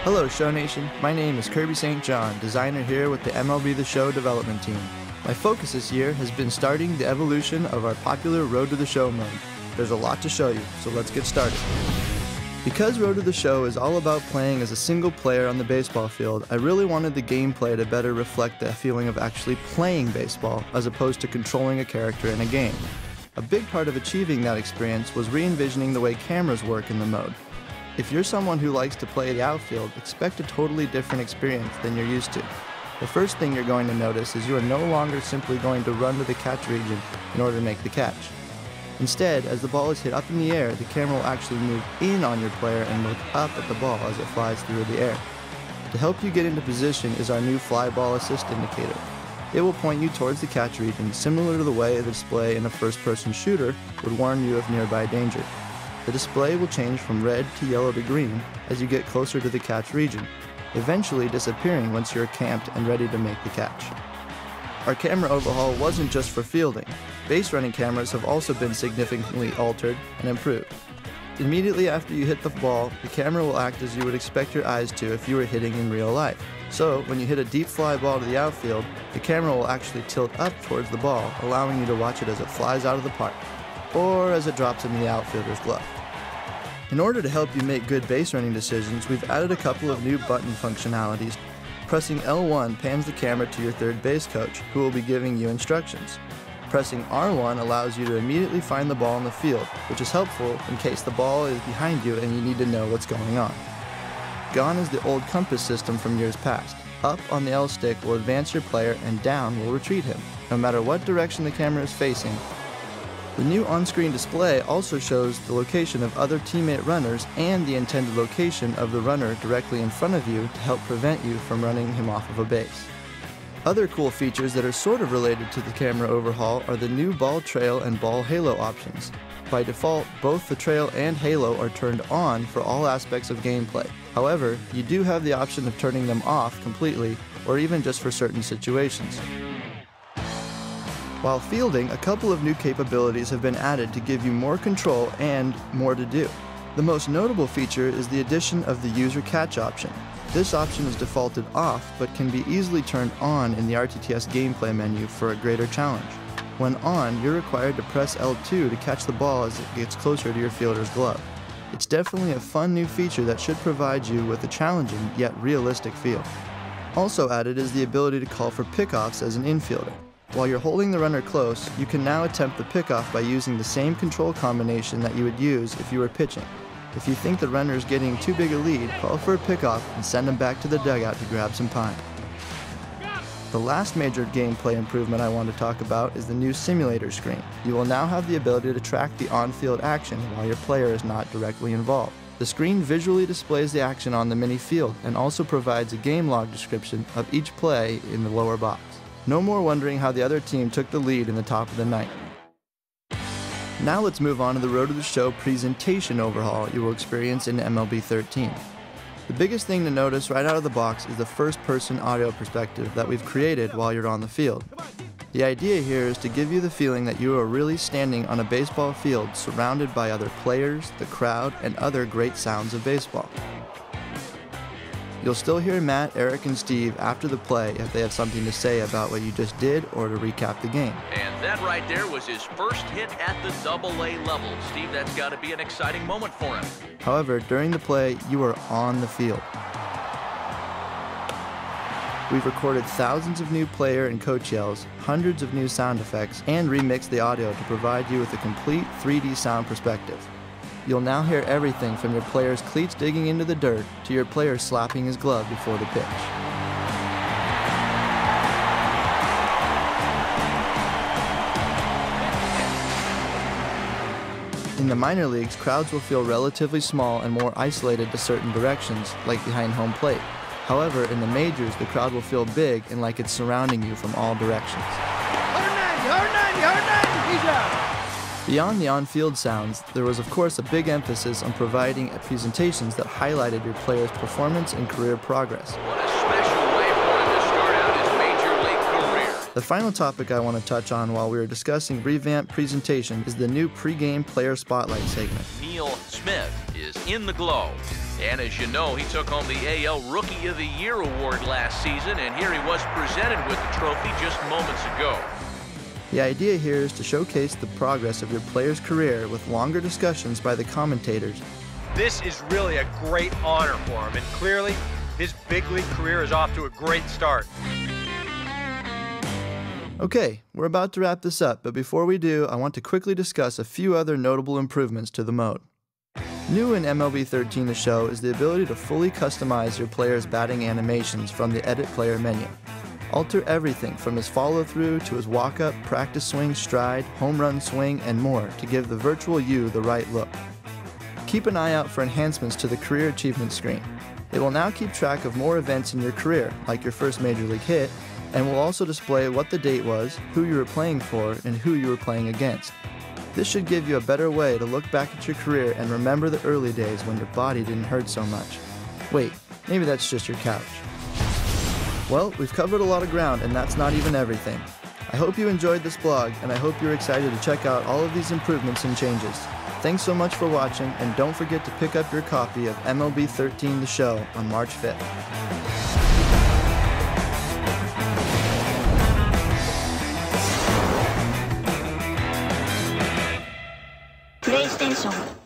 Hello Show Nation, my name is Kirby St. John, designer here with the MLB The Show development team. My focus this year has been starting the evolution of our popular Road to the Show mode. There's a lot to show you, so let's get started. Because Road to the Show is all about playing as a single player on the baseball field, I really wanted the gameplay to better reflect the feeling of actually playing baseball as opposed to controlling a character in a game. A big part of achieving that experience was re-envisioning the way cameras work in the mode. If you're someone who likes to play the outfield, expect a totally different experience than you're used to. The first thing you're going to notice is you are no longer simply going to run to the catch region in order to make the catch. Instead, as the ball is hit up in the air, the camera will actually move in on your player and look up at the ball as it flies through the air. To help you get into position is our new fly ball assist indicator. It will point you towards the catch region, similar to the way the display in a first-person shooter would warn you of nearby danger. The display will change from red to yellow to green as you get closer to the catch region, eventually disappearing once you're camped and ready to make the catch. Our camera overhaul wasn't just for fielding. Base running cameras have also been significantly altered and improved. Immediately after you hit the ball, the camera will act as you would expect your eyes to if you were hitting in real life. So, when you hit a deep fly ball to the outfield, the camera will actually tilt up towards the ball, allowing you to watch it as it flies out of the park, or as it drops into the outfielder's glove. In order to help you make good base running decisions, we've added a couple of new button functionalities. Pressing L1 pans the camera to your third base coach, who will be giving you instructions. Pressing R1 allows you to immediately find the ball in the field, which is helpful in case the ball is behind you and you need to know what's going on. Gone is the old compass system from years past. Up on the L stick will advance your player and down will retreat him, no matter what direction the camera is facing. The new on-screen display also shows the location of other teammate runners and the intended location of the runner directly in front of you to help prevent you from running him off of a base. Other cool features that are sort of related to the camera overhaul are the new ball trail and ball halo options. By default, both the trail and halo are turned on for all aspects of gameplay. However, you do have the option of turning them off completely or even just for certain situations. While fielding, a couple of new capabilities have been added to give you more control and more to do. The most notable feature is the addition of the user catch option. This option is defaulted off, but can be easily turned on in the RTTS gameplay menu for a greater challenge. When on, you're required to press L2 to catch the ball as it gets closer to your fielder's glove. It's definitely a fun new feature that should provide you with a challenging yet realistic feel. Also added is the ability to call for pickoffs as an infielder. While you're holding the runner close, you can now attempt the pickoff by using the same control combination that you would use if you were pitching. If you think the runner is getting too big a lead, call for a pickoff and send him back to the dugout to grab some time. The last major gameplay improvement I want to talk about is the new simulator screen. You will now have the ability to track the on-field action while your player is not directly involved. The screen visually displays the action on the mini field and also provides a game log description of each play in the lower box. No more wondering how the other team took the lead in the top of the ninth. Now let's move on to the Road to the Show presentation overhaul you will experience in MLB 13. The biggest thing to notice right out of the box is the first-person audio perspective that we've created while you're on the field. The idea here is to give you the feeling that you are really standing on a baseball field surrounded by other players, the crowd, and other great sounds of baseball. You'll still hear Matt, Eric, and Steve after the play if they have something to say about what you just did or to recap the game. And that right there was his first hit at the AA level. Steve, that's got to be an exciting moment for him. However, during the play, you are on the field. We've recorded thousands of new player and coach yells, hundreds of new sound effects, and remixed the audio to provide you with a complete 3D sound perspective. You'll now hear everything from your player's cleats digging into the dirt to your player slapping his glove before the pitch. In the minor leagues, crowds will feel relatively small and more isolated to certain directions, like behind home plate. However, in the majors, the crowd will feel big and like it's surrounding you from all directions. 190, he's out! Beyond the on-field sounds, there was of course a big emphasis on providing presentations that highlighted your player's performance and career progress. What a special way for him to start out his major league career. The The final topic I want to touch on while we are discussing revamped presentation is the new pregame player spotlight segment. Neil Smith is in the glow. And as you know, he took home the AL Rookie of the Year award last season, and here he was presented with the trophy just moments ago. The idea here is to showcase the progress of your player's career with longer discussions by the commentators. This is really a great honor for him, and clearly his big league career is off to a great start. Okay, we're about to wrap this up, but before we do, I want to quickly discuss a few other notable improvements to the mode. New in MLB 13 The Show is the ability to fully customize your player's batting animations from the Edit Player menu. Alter everything from his follow-through to his walk-up, practice swing, stride, home run swing, and more to give the virtual you the right look. Keep an eye out for enhancements to the Career Achievement screen. It will now keep track of more events in your career, like your first major league hit, and will also display what the date was, who you were playing for, and who you were playing against. This should give you a better way to look back at your career and remember the early days when your body didn't hurt so much. Wait, maybe that's just your couch. Well, we've covered a lot of ground, and that's not even everything. I hope you enjoyed this blog, and I hope you're excited to check out all of these improvements and changes. Thanks so much for watching, and don't forget to pick up your copy of MLB 13 The Show on March 5th. PlayStation